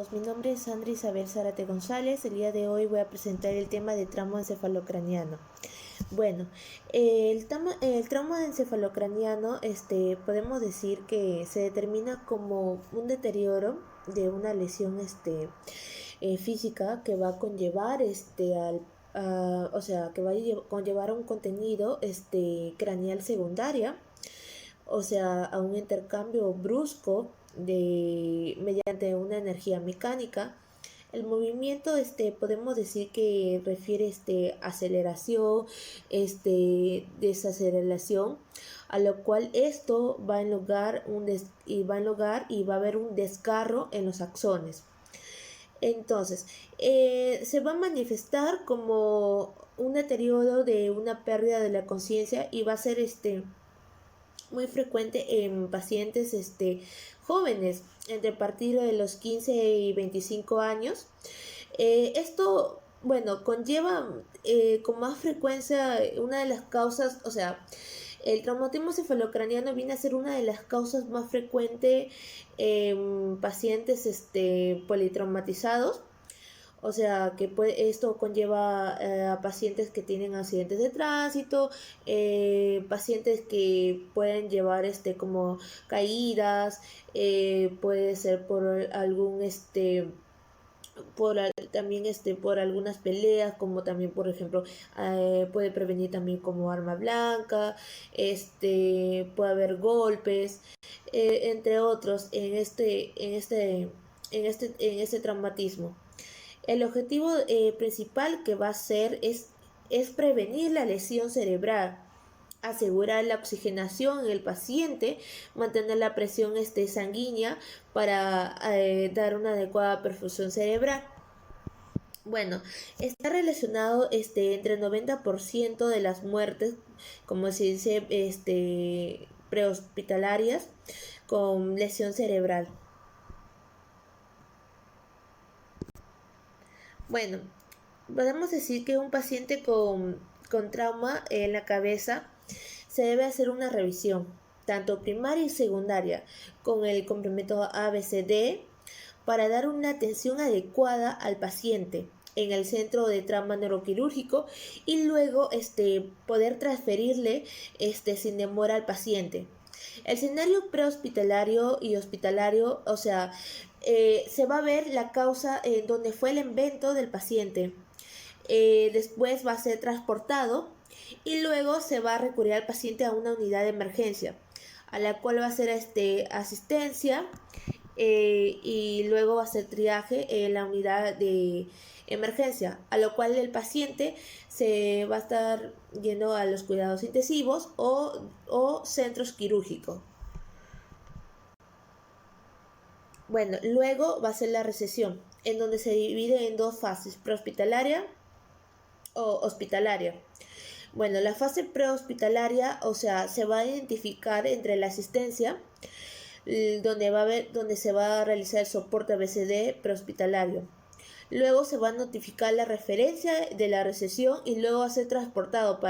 todos, mi nombre es Sandra Isabel Zárate González. El día de hoy voy a presentar el tema de trauma encefalocraniano. Bueno, el trauma encefalocraniano, podemos decir que se determina como un deterioro de una lesión física que va a conllevar que va a conllevar a un contenido craneal secundaria, o sea, a un intercambio brusco mediante una energía mecánica. El movimiento, podemos decir que refiere aceleración, desaceleración, a lo cual esto va en lugar y va a haber un desgarro en los axones. Entonces, se va a manifestar como un deterioro de una pérdida de la conciencia y va a ser muy frecuente en pacientes jóvenes, entre partir de los 15 y 25 años. Esto, bueno, conlleva con más frecuencia una de las causas, o sea, el traumatismo cefalocraniano viene a ser una de las causas más frecuentes en pacientes politraumatizados. O sea, que esto conlleva a pacientes que tienen accidentes de tránsito, pacientes que pueden llevar como caídas, puede ser por algún también por algunas peleas, como también por ejemplo puede prevenir también como arma blanca, puede haber golpes, entre otros en este traumatismo. El objetivo principal que va a ser es prevenir la lesión cerebral, asegurar la oxigenación en el paciente, mantener la presión sanguínea para dar una adecuada perfusión cerebral. Bueno, está relacionado entre el 90% de las muertes, como se dice, prehospitalarias con lesión cerebral. Bueno, podemos decir que un paciente con trauma en la cabeza se debe hacer una revisión, tanto primaria y secundaria, con el complemento ABCD para dar una atención adecuada al paciente en el centro de trauma neuroquirúrgico y luego poder transferirle sin demora al paciente. El escenario prehospitalario y hospitalario, o sea, se va a ver la causa en donde fue el evento del paciente. Después va a ser transportado y luego se va a recurrir al paciente a una unidad de emergencia, a la cual va a ser asistencia y luego va a ser triaje en la unidad de emergencia, a lo cual el paciente se va a estar yendo a los cuidados intensivos o centros quirúrgicos. Bueno, luego va a ser la recesión, en donde se divide en dos fases, prehospitalaria o hospitalaria. Bueno, la fase prehospitalaria, o sea, se va a identificar entre la asistencia, donde se va a realizar el soporte ABCD prehospitalario. Luego se va a notificar la referencia de la recesión y luego va a ser transportado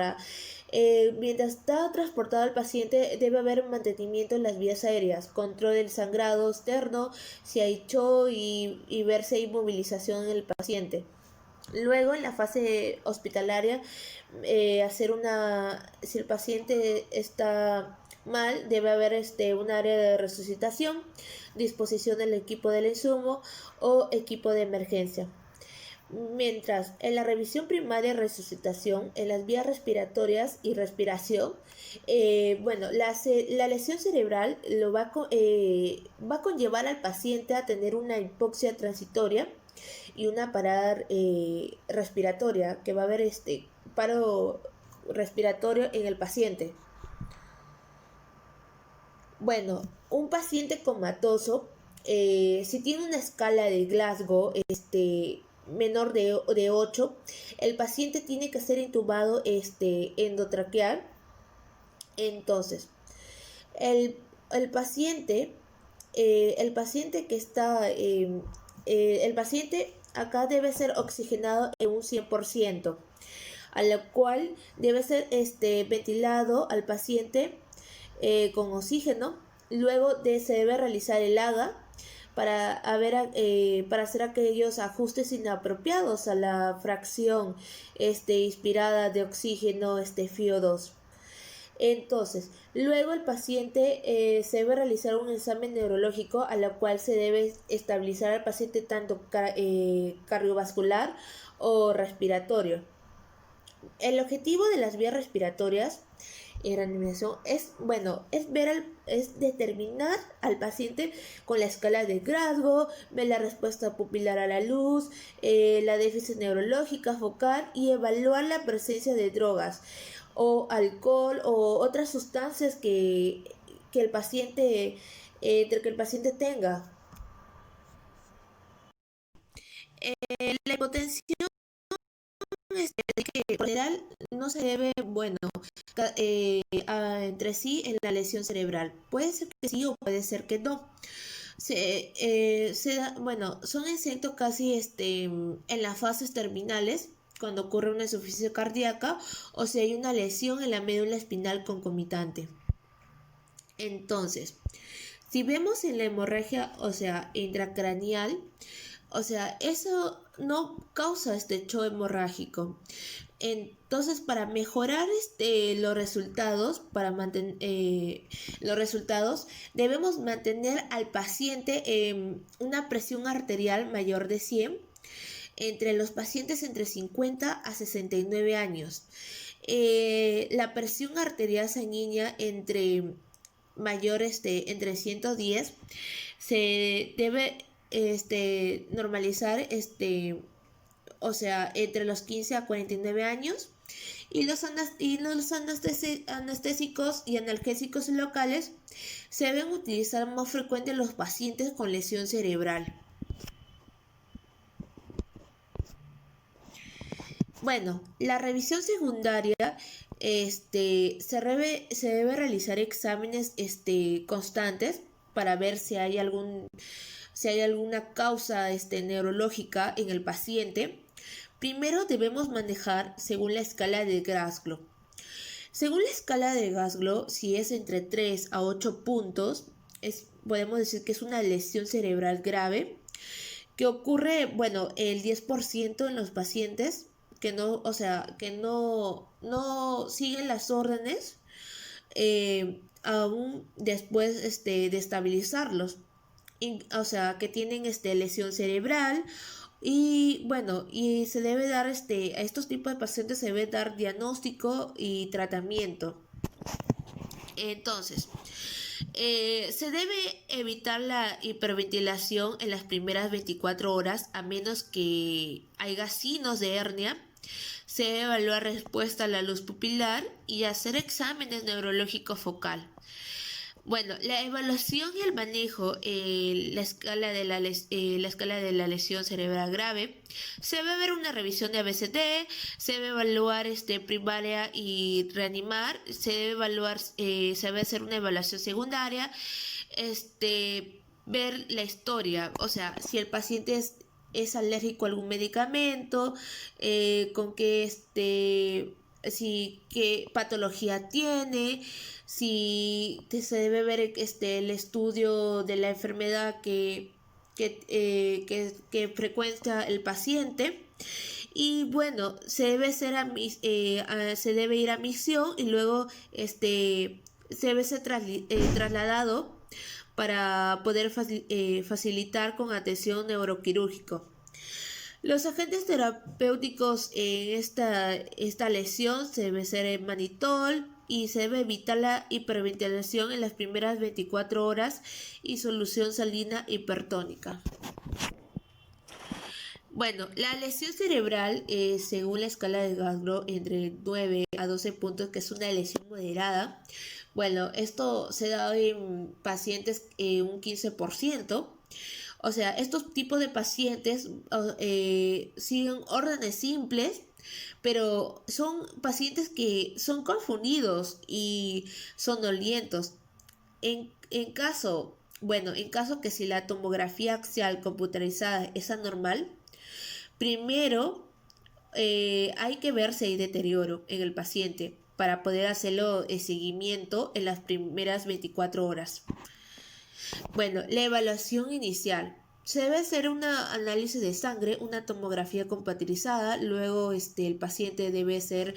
mientras está transportado el paciente debe haber mantenimiento en las vías aéreas, control del sangrado externo, si hay shock y ver si hay movilización en el paciente. Luego en la fase hospitalaria, si el paciente está mal, debe haber un área de resucitación, disposición del equipo del insumo o equipo de emergencia. Mientras en la revisión primaria y resucitación, en las vías respiratorias y respiración, la lesión cerebral va a conllevar al paciente a tener una hipoxia transitoria y una parada respiratoria, que va a haber paro respiratorio en el paciente. Bueno, un paciente comatoso, si tiene una escala de Glasgow menor de 8, el paciente tiene que ser intubado endotraqueal. Entonces, el paciente que está el paciente acá debe ser oxigenado en un 100%, a lo cual debe ser ventilado al paciente con oxígeno. Luego se debe realizar el AGA para hacer aquellos ajustes inapropiados a la fracción inspirada de oxígeno FiO2. Entonces, luego el paciente se debe realizar un examen neurológico a la cual se debe estabilizar al paciente tanto cardiovascular o respiratorio. El objetivo de las vías respiratorias en reanimación es determinar al paciente con la escala de Glasgow, ver la respuesta pupilar a la luz, la déficit neurológica focal y evaluar la presencia de drogas o alcohol o otras sustancias que el paciente tenga. La hipotensión por general no se debe, entre sí en la lesión cerebral. Puede ser que sí o puede ser que no. Son exentos casi en las fases terminales, cuando ocurre una insuficiencia cardíaca o si hay una lesión en la médula espinal concomitante. Entonces, si vemos en la hemorragia, intracraneal, eso no causa shock hemorrágico. Entonces, para mejorar los resultados, debemos mantener al paciente en una presión arterial mayor de 100 entre los pacientes entre 50 a 69 años. La presión arterial sanguínea entre 110 se debe normalizar entre los 15 a 49 años, y los anestésicos y analgésicos locales se deben utilizar más frecuente en los pacientes con lesión cerebral. Bueno, la revisión secundaria se debe realizar exámenes constantes para ver si hay alguna causa neurológica en el paciente. Primero debemos manejar según la escala de Glasgow. Según la escala de Glasgow, si es entre 3 a 8 puntos, podemos decir que es una lesión cerebral grave, que ocurre, el 10% en los pacientes que no siguen las órdenes aún después de estabilizarlos. Que tienen lesión cerebral. Y se debe dar a estos tipos de pacientes se debe dar diagnóstico y tratamiento. Entonces, se debe evitar la hiperventilación en las primeras 24 horas, a menos que haya signos de hernia. Se debe evaluar respuesta a la luz pupilar y hacer exámenes neurológicos focal. La evaluación y el manejo, la escala de la lesión cerebral grave, se debe ver una revisión de ABCD, se debe evaluar primaria y reanimar, se debe hacer una evaluación secundaria, ver la historia, si el paciente es alérgico a algún medicamento, con qué patología tiene, si se debe ver el estudio de la enfermedad que frecuenta el paciente. Y se debe ir a misión y luego se debe ser trasladado para poder facilitar con atención neuroquirúrgica. Los agentes terapéuticos en esta lesión se debe ser manitol y se debe evitar la hiperventilación en las primeras 24 horas y solución salina hipertónica. La lesión cerebral, según la escala de Glasgow, entre 9 a 12 puntos, que es una lesión moderada. Esto se da en pacientes un 15%. Estos tipos de pacientes siguen órdenes simples, pero son pacientes que son confundidos y sonolientos. En caso que si la tomografía axial computarizada es anormal, primero hay que ver si hay deterioro en el paciente para poder hacerlo seguimiento en las primeras 24 horas. Bueno, la evaluación inicial. Se debe hacer un análisis de sangre, una tomografía computarizada, luego el paciente debe ser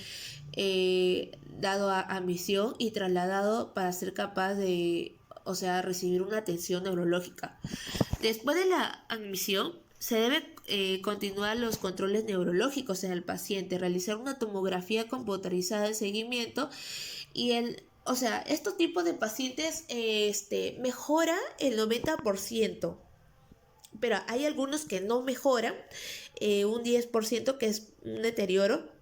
dado a admisión y trasladado para ser capaz de, o sea, recibir una atención neurológica. Después de la admisión, se debe continuar los controles neurológicos en el paciente, realizar una tomografía computarizada de seguimiento y o sea, estos tipos de pacientes mejora el 90%, pero hay algunos que no mejoran, un 10% que es un deterioro.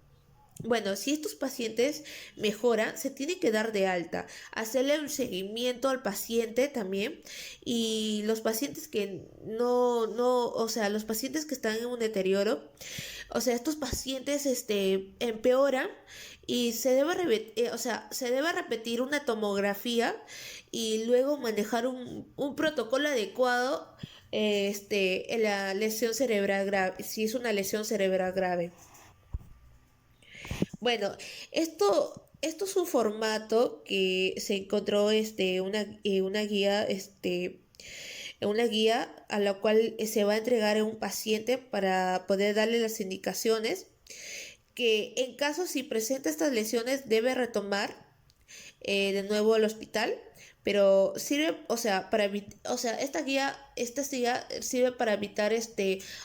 Bueno, si estos pacientes mejoran, se tiene que dar de alta, hacerle un seguimiento al paciente también. Y los pacientes que o sea, los pacientes que están en un deterioro, o sea, estos pacientes empeoran y o sea, se debe repetir una tomografía y luego manejar un protocolo adecuado en la lesión cerebral grave, si es una lesión cerebral grave. Bueno, esto es un formato que se encontró una guía a la cual se va a entregar a un paciente para poder darle las indicaciones que en caso si presenta estas lesiones debe retomar de nuevo al hospital, pero sirve, o sea, o sea, esta guía sirve para evitar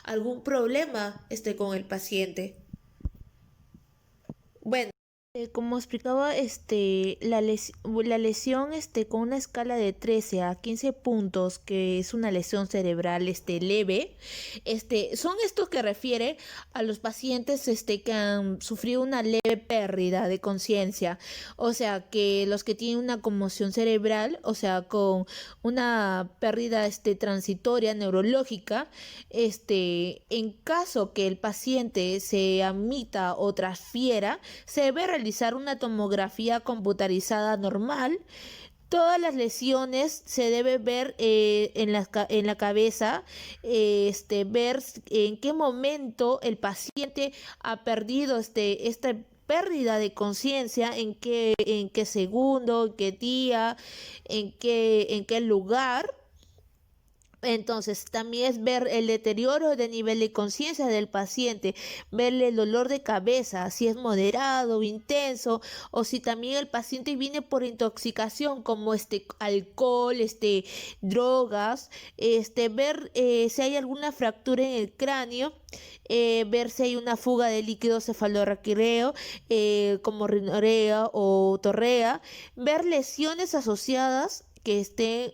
algún problema con el paciente. Bueno, como explicaba, la lesión, con una escala de 13 a 15 puntos, que es una lesión cerebral, leve, son estos que refiere a los pacientes, que han sufrido una leve pérdida de conciencia, o sea, que los que tienen una conmoción cerebral, o sea, con una pérdida, transitoria neurológica, en caso que el paciente se admita o transfiera, se debe realizar una tomografía computarizada normal. Todas las lesiones se debe ver en la cabeza, ver en qué momento el paciente ha perdido esta pérdida de conciencia, en qué segundo, en qué día, en qué lugar. Entonces, también es ver el deterioro de nivel de conciencia del paciente, verle el dolor de cabeza, si es moderado, intenso, o si también el paciente viene por intoxicación, como alcohol, drogas, ver si hay alguna fractura en el cráneo, ver si hay una fuga de líquido cefalorraquídeo, como rinorrea o torrea, ver lesiones asociadas que estén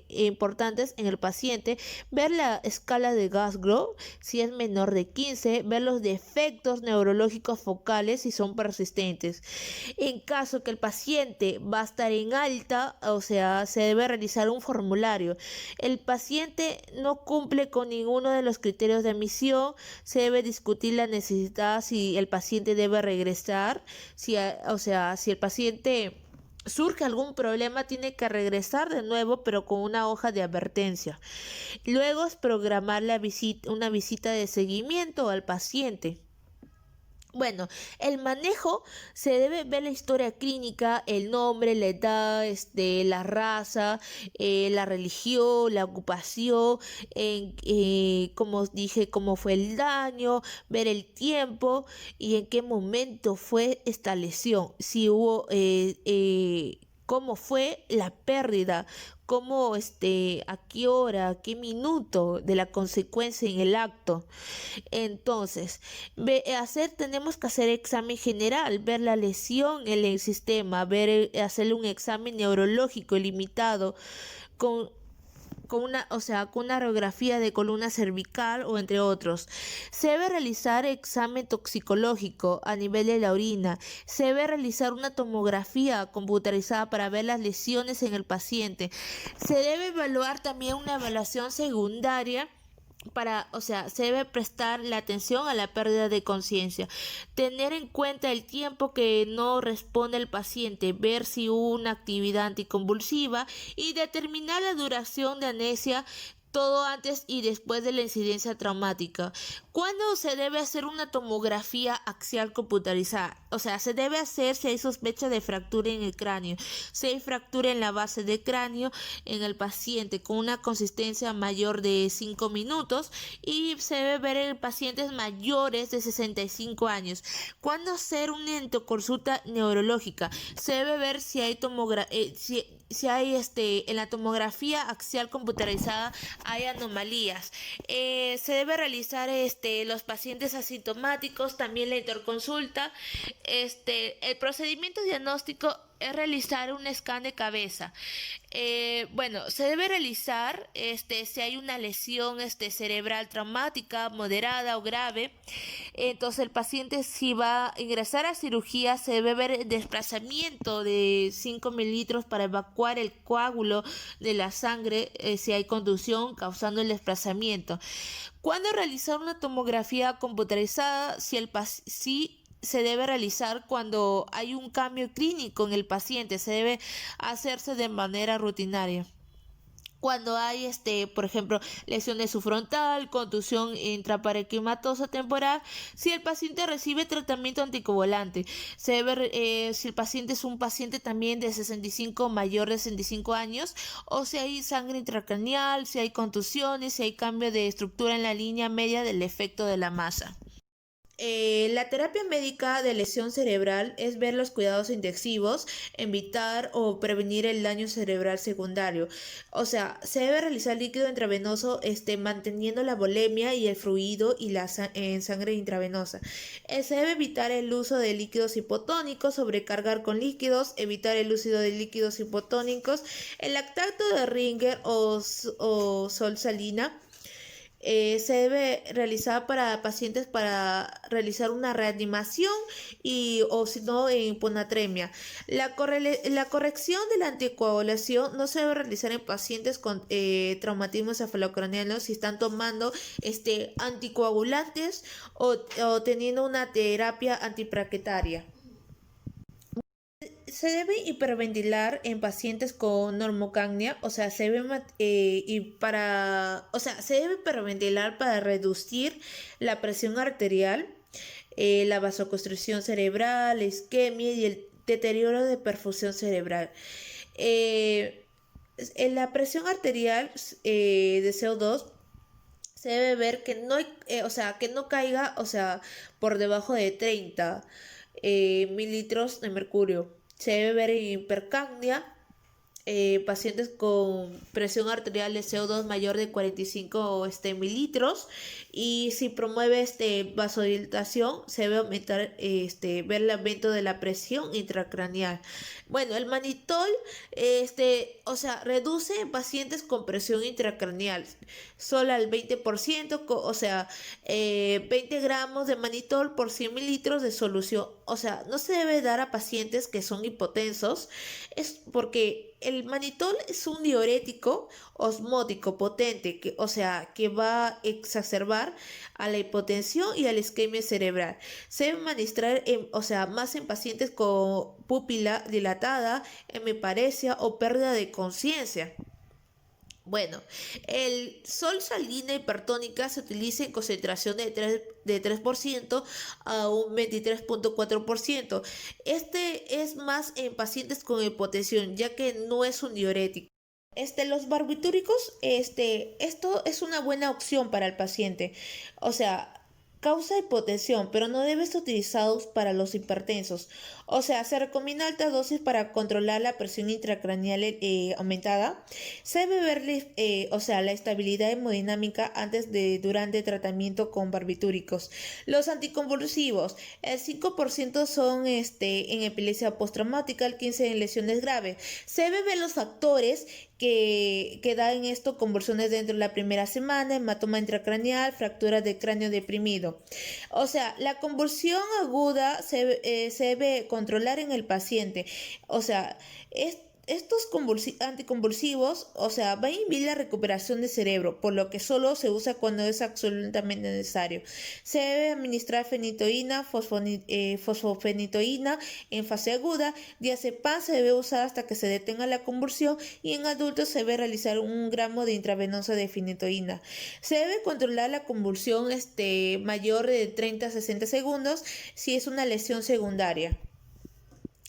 importantes en el paciente, ver la escala de Glasgow si es menor de 15, ver los defectos neurológicos focales si son persistentes. En caso que el paciente va a estar en alta, o sea, se debe realizar un formulario. El paciente no cumple con ninguno de los criterios de admisión, se debe discutir la necesidad si el paciente debe regresar, o sea, si el paciente surge algún problema, tiene que regresar de nuevo, pero con una hoja de advertencia. Luego es programar una visita de seguimiento al paciente. Bueno, el manejo se debe ver la historia clínica, el nombre, la edad, la raza, la religión, la ocupación, como dije, cómo fue el daño, ver el tiempo y en qué momento fue esta lesión, si hubo, cómo fue la pérdida, cómo, a qué hora, a qué minuto de la consecuencia en el acto. Entonces, tenemos que hacer examen general, ver la lesión en el sistema, hacerle un examen neurológico limitado con una radiografía de columna cervical o entre otros. Se debe realizar examen toxicológico a nivel de la orina. Se debe realizar una tomografía computarizada para ver las lesiones en el paciente. Se debe evaluar también una evaluación secundaria se debe prestar la atención a la pérdida de conciencia, tener en cuenta el tiempo que no responde el paciente, ver si hubo una actividad anticonvulsiva y determinar la duración de anesia todo antes y después de la incidencia traumática. ¿Cuándo se debe hacer una tomografía axial computarizada? O sea, se debe hacer si hay sospecha de fractura en el cráneo, si hay fractura en la base del cráneo en el paciente con una consistencia mayor de 5 minutos y se debe ver en pacientes mayores de 65 años. ¿Cuándo hacer una endoconsulta neurológica? Se debe ver si hay en la tomografía axial computarizada hay anomalías. Se debe realizar los pacientes asintomáticos, también la interconsulta. El procedimiento diagnóstico es realizar un scan de cabeza. Bueno, se debe realizar si hay una lesión cerebral traumática, moderada o grave. Entonces el paciente, si va a ingresar a cirugía, se debe ver el desplazamiento de 5 mililitros para evacuar el coágulo de la sangre si hay contusión causando el desplazamiento. ¿Cuándo realizar una tomografía computarizada? Si se debe realizar cuando hay un cambio clínico en el paciente, se debe hacerse de manera rutinaria. Cuando hay, por ejemplo, lesiones subfrontal, contusión intraparenquimatosa temporal, si el paciente recibe tratamiento anticoagulante, se debe, si el paciente es un paciente también de 65, mayor de 65 años, o si hay sangre intracraneal, si hay contusiones, si hay cambio de estructura en la línea media del efecto de la masa. La terapia médica de lesión cerebral es ver los cuidados intensivos, evitar o prevenir el daño cerebral secundario. O sea, se debe realizar líquido intravenoso manteniendo la volemia y el fluido y en sangre intravenosa. Se debe evitar el uso de líquidos hipotónicos, sobrecargar con líquidos, evitar el uso de líquidos hipotónicos, el lactato de Ringer o solsalina. Se debe realizar para pacientes para realizar una reanimación o si no en hiponatremia. La corrección de la anticoagulación no se debe realizar en pacientes con traumatismo cefalocraneano si están tomando anticoagulantes o teniendo una terapia antiplaquetaria. Se debe hiperventilar en pacientes con normocagnia, o sea, se debe hiperventilar para reducir la presión arterial, la vasoconstricción cerebral, la isquemia y el deterioro de perfusión cerebral. En la presión arterial de CO2 se debe ver que que no caiga, por debajo de 30 mililitros de mercurio. Se debe ver en hipercapnia, pacientes con presión arterial de CO2 mayor de 45 mililitros, y si promueve vasodilatación se debe aumentar ver el aumento de la presión intracraneal. Bueno, el manitol reduce en pacientes con presión intracraneal solo al 20%, 20 gramos de manitol por 100 mililitros de solución. O sea, no se debe dar a pacientes que son hipotensos, es porque el manitol es un diurético osmótico potente que va a exacerbar a la hipotensión y a la isquemia cerebral. Se debe administrar más en pacientes con pupila dilatada, hemiparesia o pérdida de conciencia. Bueno, el solsalina hipertónica se utiliza en concentración de 3% a un 23.4%. Este es más en pacientes con hipotensión, ya que no es un diurético. Los barbitúricos, esto es una buena opción para el paciente. O sea, causa hipotensión, pero no debe ser utilizados para los hipertensos. O sea, se recomienda alta dosis para controlar la presión intracraneal aumentada. Se debe ver la estabilidad hemodinámica durante tratamiento con barbitúricos. Los anticonvulsivos, el 5% son en epilepsia postraumática, el 15% en lesiones graves. Se debe ver los factores que dan convulsiones dentro de la primera semana, hematoma intracraneal, fractura de cráneo deprimido. O sea, la convulsión aguda se debe controlar en el paciente. O sea, estos anticonvulsivos, o sea, van a inhibir la recuperación del cerebro, por lo que solo se usa cuando es absolutamente necesario. Se debe administrar fenitoína, fosfofenitoína en fase aguda. Diazepam se debe usar hasta que se detenga la convulsión y en adultos se debe realizar 1 gramo de intravenosa de fenitoína. Se debe controlar la convulsión mayor de 30 a 60 segundos si es una lesión secundaria.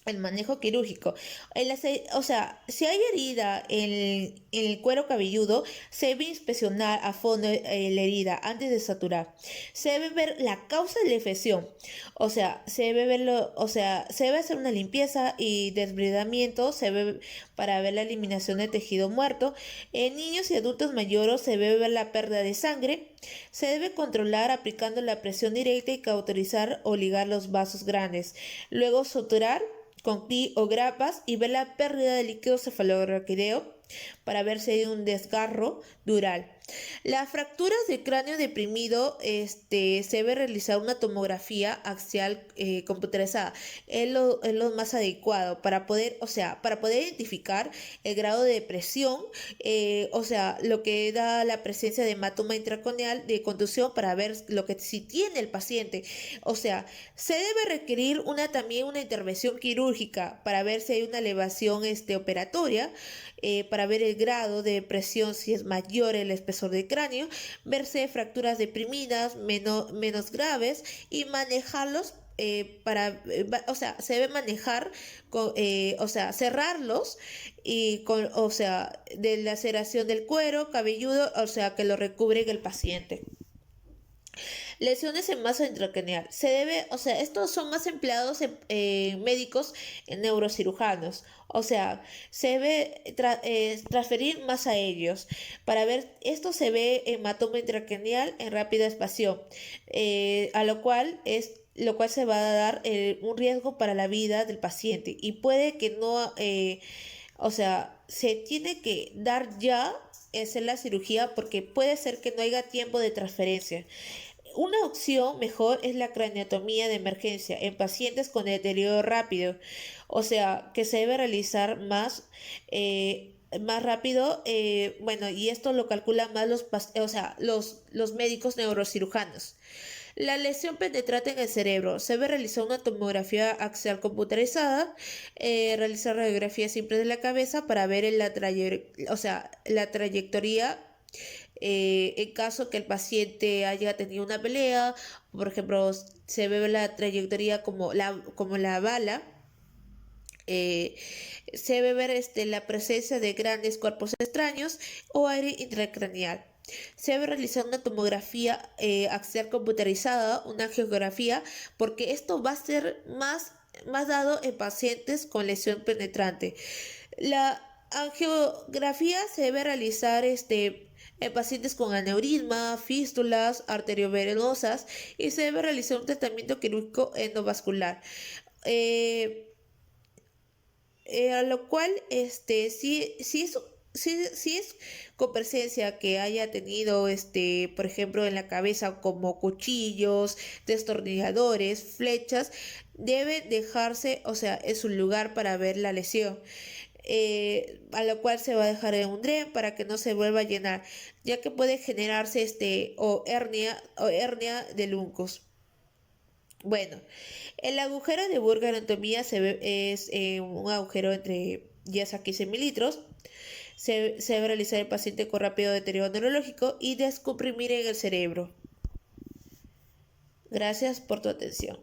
El manejo quirúrgico. O sea, si hay herida en el cuero cabelludo, se debe inspeccionar a fondo la herida antes de saturar. Se debe ver la causa de la infección. O sea, se debe hacer una limpieza y desbridamiento para ver la eliminación de tejido muerto. En niños y adultos mayores se debe ver la pérdida de sangre. Se debe controlar aplicando la presión directa y cauterizar o ligar los vasos grandes. Luego suturar con cli o grapas y ver la pérdida de líquido cefalorraquídeo para ver si hay un desgarro dural. Las fracturas de cráneo deprimido se debe realizar una tomografía axial computerizada. Es lo más adecuado para poder, para poder identificar el grado de depresión, lo que da la presencia de hematoma intracraneal de contusión para ver si tiene el paciente. O sea, se debe requerir también una intervención quirúrgica para ver si hay una elevación operatoria, para ver el grado de depresión, si es mayor el espesor del cráneo, verse fracturas deprimidas menos graves y manejarlos se debe manejar cerrarlos y de laceración del cuero cabelludo, que lo recubre el paciente. Lesiones en masa intracraneal. Estos son más empleados en médicos, en neurocirujanos. O sea, se debe transferir más a ellos. Para ver, esto se ve hematoma intracraneal en rápida expansión, lo cual se va a dar un riesgo para la vida del paciente y puede que no, se tiene que dar ya hacer la cirugía porque puede ser que no haya tiempo de transferencia. Una opción mejor es la craneotomía de emergencia en pacientes con deterioro rápido, o sea, que se debe realizar más rápido, y esto lo calculan más los médicos neurocirujanos. La lesión penetrante en el cerebro. Se debe realizar una tomografía axial computerizada, realizar radiografías simples de la cabeza para ver la trayectoria, en caso que el paciente haya tenido una pelea. Por ejemplo, se ve la trayectoria como la bala. Se debe ver la presencia de grandes cuerpos extraños o aire intracraneal. Se debe realizar una tomografía axial computerizada, una angiografía, porque esto va a ser más dado en pacientes con lesión penetrante. La angiografía se debe realizar en pacientes con aneurisma, fístulas arteriovenosas y se debe realizar un tratamiento quirúrgico endovascular. A lo cual, si es con presencia que haya tenido, por ejemplo, en la cabeza como cuchillos, destornilladores, flechas, debe dejarse, en su lugar para ver la lesión. A lo cual se va a dejar en un dren para que no se vuelva a llenar, ya que puede generarse hernia del uncus. Bueno, el agujero de Burger anatomía es un agujero entre 10 a 15 mililitros. Se debe realizar el paciente con rápido deterioro neurológico y descomprimir en el cerebro. Gracias por tu atención.